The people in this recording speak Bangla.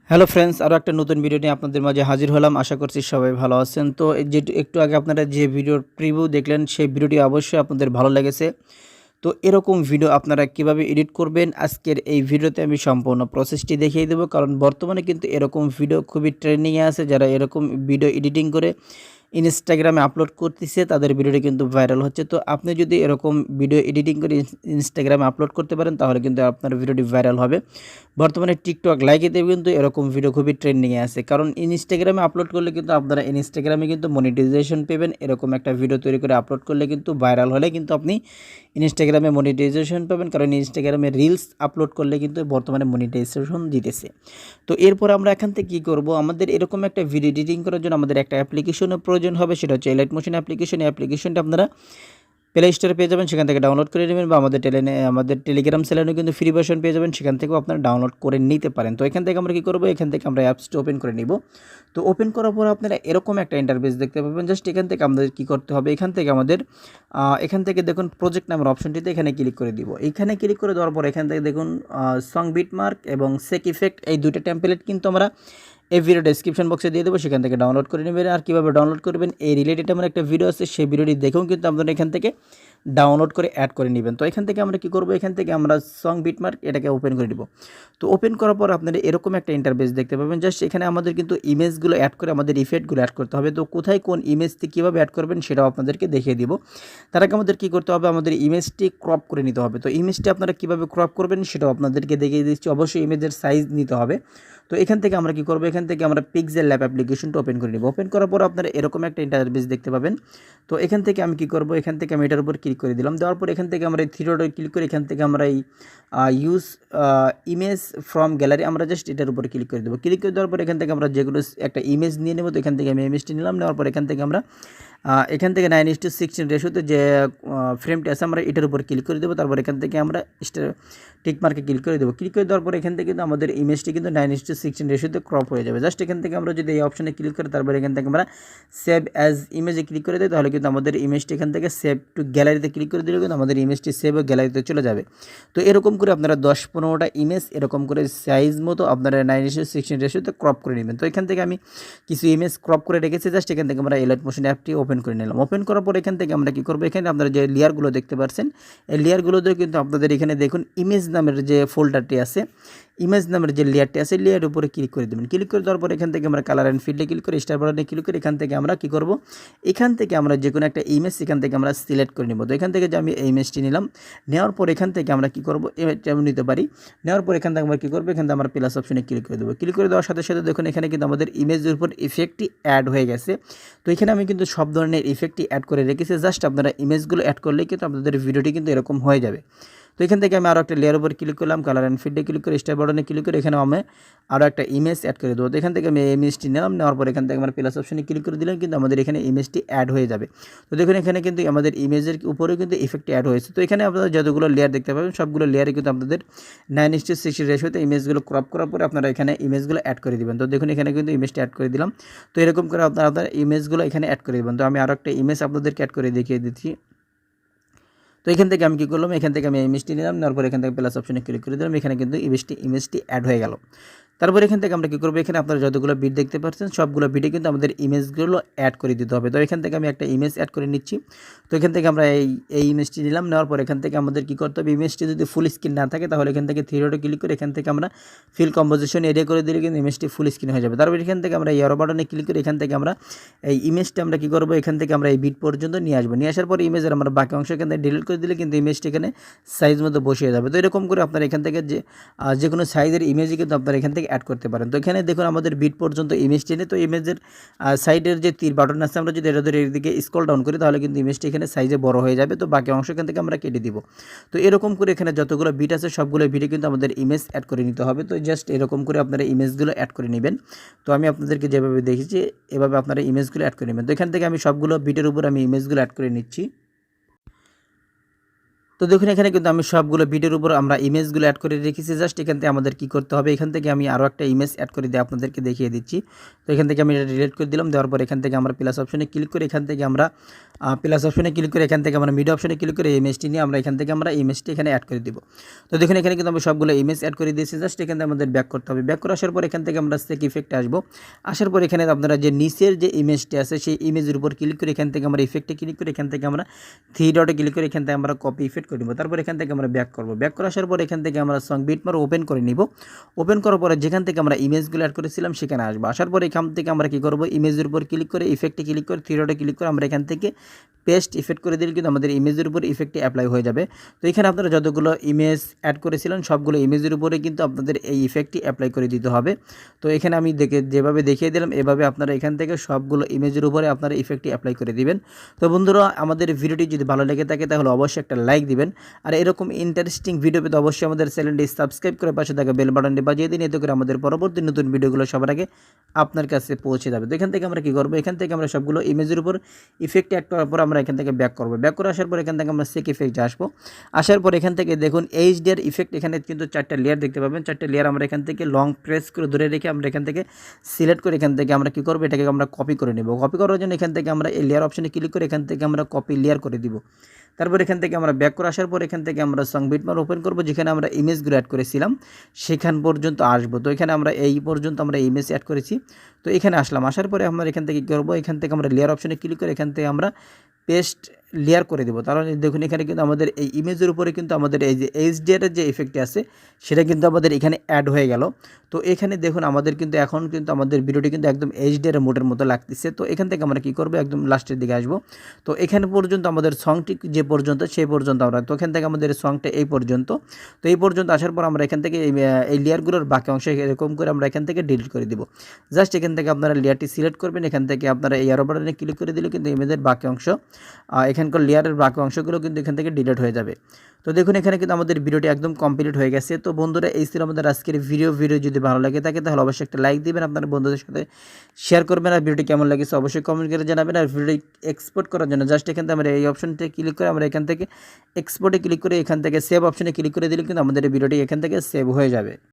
হ্যালো ফ্রেন্ডস, আরও একটা নতুন ভিডিও নিয়ে আপনাদের মাঝে হাজির হলাম। আশা করছি সবাই ভালো আছেন। তো এই যে একটু আগে আপনারা যে ভিডিওর প্রিভিউ দেখলেন, সেই ভিডিওটি অবশ্যই আপনাদের ভালো লেগেছে। তো এরকম ভিডিও আপনারা কিভাবে এডিট করবেন, আজকের এই ভিডিওতে আমি সম্পূর্ণ প্রসেসটি দেখিয়ে দেবো। কারণ বর্তমানে কিন্তু এরকম ভিডিও খুবই ট্রেন্ডিংয়ে আছে। যারা এরকম ভিডিও এডিটিং করে ইনস্টাগ্রামে আপলোড করতেছে, তাদের ভিডিওটি কিন্তু ভাইরাল হচ্ছে। তো আপনি যদি এরকম ভিডিও এডিটিং করে ইনস্টাগ্রামে আপলোড করতে পারেন, তাহলে কিন্তু আপনার ভিডিওটি ভাইরাল হবে। বর্তমানে টিকটক লাইকেতেও কিন্তু এরকম ভিডিও খুবই ট্রেন্ডিংয়ে আছে। কারণ ইনস্টাগ্রামে আপলোড করলে কিন্তু আপনারা ইনস্টাগ্রামে কিন্তু মনিটাইজেশন পেবেন। এরকম একটা ভিডিও তৈরি করে আপলোড করলে কিন্তু ভাইরাল হলে কিন্তু আপনি ইনস্টাগ্রামে মনিটাইজেশন পাবেন। কারণ ইনস্টাগ্রামে রিলস আপলোড করলে কিন্তু বর্তমানে মনিটাইজেশন দিতেছে। তো এরপর আমরা এখান থেকে কী করব, আমাদের এরকম একটা ভিডিও এডিটিং করার জন্য আমাদের একটা অ্যাপ্লিকেশনের প্রয়োজন হবে। সেটা হচ্ছে এলাইট মোশন অ্যাপ্লিকেশন। এই অ্যাপ্লিকেশনটা আপনারা প্লে স্টোরে পেয়ে যাবেন, সেখান থেকে ডাউনলোড করে নেবেন, বা আমাদের টেলিগ্রাম চ্যানেলেও কিন্তু ফ্রি ভার্সন পেয়ে যাবেন, সেখান থেকেও আপনারা ডাউনলোড করে নিতে পারেন। তো এখান থেকে আমরা কী করবো, এখান থেকে আমরা অ্যাপসটা ওপেন করে নিব। তো ওপেন করার পর আপনারা এরকম একটা ইন্টারফেস দেখতে পাবেন। জাস্ট এখান থেকে আমাদের কী করতে হবে, এখান থেকে দেখুন প্রজেক্ট নামের অপশনটিতে এখানে ক্লিক করে দিব। এখানে ক্লিক করে দেওয়ার পর এখান থেকে দেখুন সং বিটমার্ক এবং সেক ইফেক্ট, এই দুইটা টেমপ্লেট কিন্তু আমরা এই ভিডিও ডেসক্রিপশন বক্সে দিয়ে দেবো, সেখান থেকে ডাউনলোড করে নেবেন। আর কীভাবে ডাউনলোড করবেন, এই রিলেটেড আমার একটা ভিডিও আছে, সেই ভিডিওটি দেখেও কিন্তু আপনারা এখান থেকে ডাউনলোড করে অ্যাড করে নেবেন। তো এখান থেকে আমরা কী করবো, এখান থেকে আমরা সং বিটমার্ক এটাকে ওপেন করে দিব। তো ওপেন করার পর আপনারা এরকম একটা ইন্টারফেস দেখতে পাবেন। জাস্ট এখানে আমাদের কিন্তু ইমেজগুলো অ্যাড করে আমাদের ইফেক্টগুলো অ্যাড করতে হবে। তো কোথায় কোন ইমেজটি কীভাবে অ্যাড করবেন সেটাও আপনাদেরকে দেখিয়ে দিব। তার আগে আমাদের কী করতে হবে, আমাদের ইমেজটি ক্রপ করে নিতে হবে। তো ইমেজটি আপনারা কীভাবে ক্রপ করবেন সেটাও আপনাদেরকে দেখিয়ে দিচ্ছি। অবশ্যই ইমেজের সাইজ নিতে হবে। তো এখান থেকে আমরা কী করবো, এখান থেকে আমরা পিক্সেল ল্যাব অ্যাপ্লিকেশনটা ওপেন করে নেব। ওপেন করার পর আপনারা এরকম একটা ইন্টারফেস দেখতে পাবেন। তো এখান থেকে আমি কী করবো, এখান থেকে আমি এটার উপর ক্লিক করে দিলাম। দেওয়ার পর এখান থেকে আমরা এই থ্রি ডটে ক্লিক করে এখান থেকে আমরা এই ইউজ ইমেজ ফ্রম গ্যালারি, আমরা জাস্ট এটার উপর ক্লিক করে দেবো। ক্লিক করে দেওয়ার পর এখান থেকে আমরা যেগুলো একটা ইমেজ নিয়ে নেব। তো এখান থেকে আমি ইমেজটি নিলাম। নেওয়ার পর এখান থেকে আমরা এখান থেকে 9:16 রেশিওতে যে ফ্রেমটি আছে আমরা এটার উপর ক্লিক করে দেবো। তারপর এখান থেকে আমরা টিক মার্কে ক্লিক করে দেবো। ক্লিক করে দেওয়ার পর এখান থেকে কিন্তু আমাদের ইমেজটি কিন্তু 9:16 রেশিওতে ক্রপ হয়ে যাবে। জাস্ট এখান থেকে আমরা যদি এই অপশানে ক্লিক করি, তারপর এখান থেকে আমরা সেভ অ্যাজ ইমেজে ক্লিক করে দিই, তাহলে কিন্তু আমাদের ইমেজটি এখান থেকে সেভ টু গ্যালারিতে ক্লিক করে দিলে কিন্তু আমাদের ইমেজটি সেভ ও গ্যালারিতে চলে যাবে। তো এরকম করে আপনারা 10-15টা ইমেজ এরকম করে সাইজ মতো আপনারা 9:16 রেশিওতে ক্রপ করে নেবেন। তো এখান থেকে আমি কিছু ইমেজ ক্রপ করে রেখেছি। জাস্ট এখান থেকে আমরা এলাইট মোশন অ্যাপটি ওপেন করে নিলাম। ওপেন করার পর এখান থেকে আমরা কী করবো, এখানে আপনারা যে লেয়ারগুলো দেখতে পাচ্ছেন, এই লেয়ারগুলোতেও কিন্তু আপনাদের এখানে দেখুন ইমেজ নামের যে ফোল্ডারটি আছে, ইমেজ নামের যে লেয়ারটি আছে, লেয়ারের উপরে ক্লিক করে দেবেন। ক্লিক করে দেওয়ার পর এখান থেকে আমরা কালার অ্যান্ড ফিল্ডে ক্লিক করে স্টার বাটনে ক্লিক করে এখান থেকে আমরা কী করব, এখান থেকে আমরা যে কোনো একটা ইমেজ এখান থেকে আমরা সিলেক্ট করে নেব। তো এখান থেকে যে আমি এই ইমেজটি নিলাম, নেওয়ার পর এখান থেকে আমরা কী করবো, এটা নিতে পারি। নেওয়ার পর এখান থেকে আমরা কী করবো, এখান থেকে আমরা প্লাস অপশনে ক্লিক করে দেবো। ক্লিক করে দেওয়ার সাথে সাথে দেখুন এখানে কিন্তু আমাদের ইমেজের উপর ইফেক্টটি অ্যাড হয়ে গেছে। তো এখানে আমি কিন্তু সব ধরনের ইফেক্টই অ্যাড করে রেখেছি। জাস্ট আপনারা ইমেজগুলো অ্যাড করলেই কিন্তু আপনাদের ভিডিওটি কিন্তু এরকম হয়ে যাবে। তো এখান থেকে আমি আরও একটা লেয়ার উপর ক্লিক করলাম, কালার অ্যান্ড ফিল্ডে ক্লিক করে স্টার বাটনে ক্লিক করে এখানে আমি আরও একটা ইমেজ অ্যাড করে দেবো। তো এখান থেকে আমি এই ইমেজটি নিলাম। নেওয়ার পর এখান থেকে আমার প্লাস অপশনে ক্লিক করে দিলাম, কিন্তু আমাদের এখানে ইমেজটি অ্যাড হয়ে যাবে। তো দেখুন এখানে কিন্তু আমাদের ইমেজের উপরেও কিন্তু ইফেক্ট অ্যাড হয়েছে। তো এখানে আপনারা যতগুলো লেয়ার দেখতে পাবেন, সবগুলো লেয়ারে কিন্তু আপনাদের 9:60 রেশিওতে ইমেজগুলো ক্রপ করার পরে আপনারা এখানে ইমেজগুলো অ্যাড করে দিবেন। তো দেখুন এখানে কিন্তু ইমেজটি অ্যাড করে দিলাম। তো এরকম করে আপনারা আপনার ইমেজগুলো এখানে অ্যাড করে দেবেন। তো আমি আরও একটা ইমেজ আপনাদেরকে অ্যাড করে দেখিয়ে দিচ্ছি। তো এখান থেকে আমি কী করলাম, এখান থেকে আমি ইমেজটি নিলাম। নেওয়ার পর এখান থেকে প্লাস অপশনে ক্লিক করে দিলাম। এখানে কিন্তু ইমেজটি অ্যাড হয়ে গেল। তারপর এখান থেকে আমরা কী করবো, এখানে আপনারা যতগুলো বিট দেখতে পাচ্ছেন সবগুলো বিটে কিন্তু আমাদের ইমেজগুলো অ্যাড করে দিতে হবে। তো এখান থেকে আমি একটা ইমেজ অ্যাড করে নিচ্ছি। তো এখান থেকে আমরা এই ইমেজটি নিলাম। নেওয়ার পর এখান থেকে আমাদের কী করতে হবে, ইমেজটি যদি ফুল স্ক্রিন না থাকে তাহলে এখান থেকে থ্রি ডটে ক্লিক করে এখান থেকে আমরা ফিল কম্পোজিশন এরিয়া করে দিলে কিন্তু ইমেজটি ফুল স্ক্রিন হয়ে যাবে। তারপর এখান থেকে আমরা এরো বাটনে ক্লিক করে এখান থেকে আমরা এই ইমেজটা আমরা কী করবো, এখান থেকে আমরা এই বিট পর্যন্ত নিয়ে আসবো। নিয়ে আসার পর ইমেজের আমরা বাকি অংশ এখান থেকে ডিলিট করে দিলে কিন্তু ইমেজটি এখানে সাইজ মতো বসিয়ে যাবে। তো এরকম করে আপনারা এখান থেকে যে কোনো সাইজের ইমেজই কিন্তু আপনারা এখান থেকে অ্যাড করতে পারেন। তো এখানে দেখুন আমাদের বিট পর্যন্ত ইমেজ টেনে, তো ইমেজের সাইডের যে তীর বাটন আছে আমরা যদি এটা ধরে এদিকে স্ক্রল ডাউন করি তাহলে কিন্তু ইমেজটি এখানে সাইজে বড় হয়ে যাবে। তো বাকি অংশ এখান থেকে আমরা কেটে দিব। তো এরকম করে এখানে যতগুলো বিট আছে সবগুলো বিটে কিন্তু আমাদের ইমেজ অ্যাড করে নিতে হবে। তো জাস্ট এরকম করে আপনারা ইমেজগুলো অ্যাড করে নেবেন। তো আমি আপনাদেরকে যেভাবে দেখেছি এভাবে আপনারা ইমেজগুলো অ্যাড করে নেবেন। তো এখান থেকে আমি সবগুলো বিটের উপর আমি ইমেজগুলো অ্যাড করে নিচ্ছি। তো দেখুন এখানে কিন্তু আমি সবগুলো ভিডিওর উপর আমরা ইমেজগুলো অ্যাড করে রেখেছি। জাস্ট এখান থেকে আমাদের কি করতে হবে, এখান থেকে আমি আরও একটা ইমেজ অ্যাড করে দিয়ে আপনাদেরকে দেখিয়ে দিচ্ছি। তো এখান থেকে আমি এটা ডিলিট করে দিলাম। দেওয়ার পর এখান থেকে আমরা প্লাস অপশনে ক্লিক করে এখান থেকে আমরা এখান থেকে আমরা মিডিয়া অপশনে ক্লিক করে ইমেজটি নিয়ে আমরা এখান থেকে আমরা ইমেজটি এখানে অ্যাড করে দিব। তো দেখুন এখানে কিন্তু আমি সবগুলো ইমেজ অ্যাড করে দিয়েছি। জাস্ট এখান থেকে আমাদের ব্যাক করতে হবে। ব্যাক করে আসার পর এখান থেকে আমরা সেক ইফেক্টে আসবো। আসার পর এখানে আপনারা যে নিচের যে ইমেজটি আছে সেই ইমেজের উপর ক্লিক করে এখান থেকে আমরা ইফেক্টে ক্লিক করে এখান থেকে আমরা থ্রি ডটে ক্লিক করে এখান থেকে আমরা কপি ইফেক্ট করে নিব। তারপর এখান থেকে আমরা ব্যাক করব। ব্যাক করে আসার পর এখান থেকে আমরা সং বিটমার্ক ওপেন করে নিব। ওপেন করার পরে যেখান থেকে আমরা ইমেজগুলো অ্যাড করেছিলাম সেখানে আসবো। আসার পর এখান থেকে আমরা কি করব, ইমেজের উপর ক্লিক করে ইফেক্টে ক্লিক করে থ্রি ডটে ক্লিক করে আমরা এখান থেকে পেস্ট ইফেক্ট করে দিলে কিন্তু আমাদের ইমেজের উপর ইফেক্টটি অ্যাপ্লাই হয়ে যাবে। তো এখানে আপনারা যতগুলো ইমেজ অ্যাড করেছিলেন সবগুলো ইমেজের উপরে কিন্তু আপনাদের এই ইফেক্টটি অ্যাপ্লাই করে দিতে হবে। তো এখানে আমি যেভাবে দেখিয়ে দিলাম এভাবে আপনারা এখান থেকে সবগুলো ইমেজের উপরে আপনারা ইফেক্টটি অ্যাপ্লাই করে দিবেন। তো বন্ধুরা আমাদের ভিডিওটি যদি ভালো লেগে থাকে তাহলে অবশ্যই একটা লাইক দিবেন। আর এরকম ইন্টারেস্টিং ভিডিও পেতে অবশ্যই আমাদের চ্যানেলটি সাবস্ক্রাইব করে পাশে থাকা বেল বাটনটি বাজিয়ে দিন, এতে করে আমাদের পরবর্তী নতুন ভিডিওগুলো সবার আগে আপনার কাছে পৌঁছে যাবে। তো এখান থেকে আমরা কি করব, এখান থেকে আমরা সবগুলো ইমেজের উপর ইফেক্ট অ্যাড করার পর আমরা এখান থেকে ব্যাক করব। ব্যাক করে আসার পর এখান থেকে আমরা সেক ইফেক্টে আসবো। আসার পর এখান থেকে দেখুন এইচডিআর ইফেক্ট, এখানে কিন্তু 4টা লেয়ার দেখতে পাবেন। 4টা লেয়ার আমরা এখান থেকে লং প্রেস করে ধরে রেখে আমরা এখান থেকে সিলেক্ট করে এখান থেকে আমরা কি করব, এটাকে আমরা কপি করে নেব। কপি করার জন্য এখান থেকে আমরা এই লেয়ার অপশনে ক্লিক করে এখান থেকে আমরা কপি লেয়ার করে দিব। তারপর এখান থেকে আমরা ব্যাক করে আসার পর এখান থেকে আমরা সং বিটমার্ক ওপেন করব, যেখানে আমরা ইমেজগুলো অ্যাড করেছিলাম সেখান পর্যন্ত আসবো। তো এখানে আমরা এই পর্যন্ত আমরা ইমেজ অ্যাড করেছি। তো এখানে আসলাম, আসার পরে আমরা এখান থেকে কী করবো, এখান থেকে আমরা লেয়ার অপশনে ক্লিক করে এখান থেকে আমরা পেস্ট লেয়ার করে দেবো। তাহলে দেখুন এখানে কিন্তু আমাদের এই ইমেজের উপরে কিন্তু আমাদের এই যে এইচডিআর যে ইফেক্টটি আছে সেটা কিন্তু আমাদের এখানে অ্যাড হয়ে গেল। তো এখানে দেখুন আমাদের কিন্তু এখন কিন্তু আমাদের ভিডিওটি কিন্তু একদম এইচডিআর মোডের মতো লাগতেছে। তো এখান থেকে আমরা কী করবো, একদম লাস্টের দিকে আসবো। তো এখানে পর্যন্ত আমাদের সংটি যে পর্যন্ত সেই পর্যন্ত আমরা, তো এখান থেকে আমাদের সংটা এই পর্যন্ত। তো এই পর্যন্ত আসার পর আমরা এখান থেকে এই লেয়ারগুলোর বাকি অংশ এরকম করে আমরা এখান থেকে ডিলিট করে দিব। জাস্ট এখান থেকে আপনারা লেয়ারটি সিলেক্ট করবেন, এখান থেকে আপনারা এই অ্যারো বাটনে ক্লিক করে দিলে কিন্তু ইমেজের বাকি অংশ, এখানকার লেয়ারের বাকি অংশগুলো কিন্তু এখান থেকে ডিলিট হয়ে যাবে। তো দেখুন এখানে কিন্তু আমাদের ভিডিওটি একদম কমপ্লিট হয়ে গেছে। তো বন্ধুরা এই ছিল আমাদের আজকের ভিডিও যদি ভালো লাগে থাকে তাহলে অবশ্যই একটা লাইক দিবেন, আপনার বন্ধুদের সাথে শেয়ার করবেন। আর ভিডিওটি কেমন লেগেছে অবশ্যই কমেন্ট করে জানাবেন। আর ভিডিওটি এক্সপোর্ট করার জন্য জাস্ট এখান থেকে আমরা এই অপশনটি ক্লিক করে আমরা এখান থেকে এক্সপোর্টে ক্লিক করে এখান থেকে সেভ অপশনে ক্লিক করে দিলে কিন্তু আমাদের এই ভিডিওটি এখান থেকে সেভ হয়ে যাবে।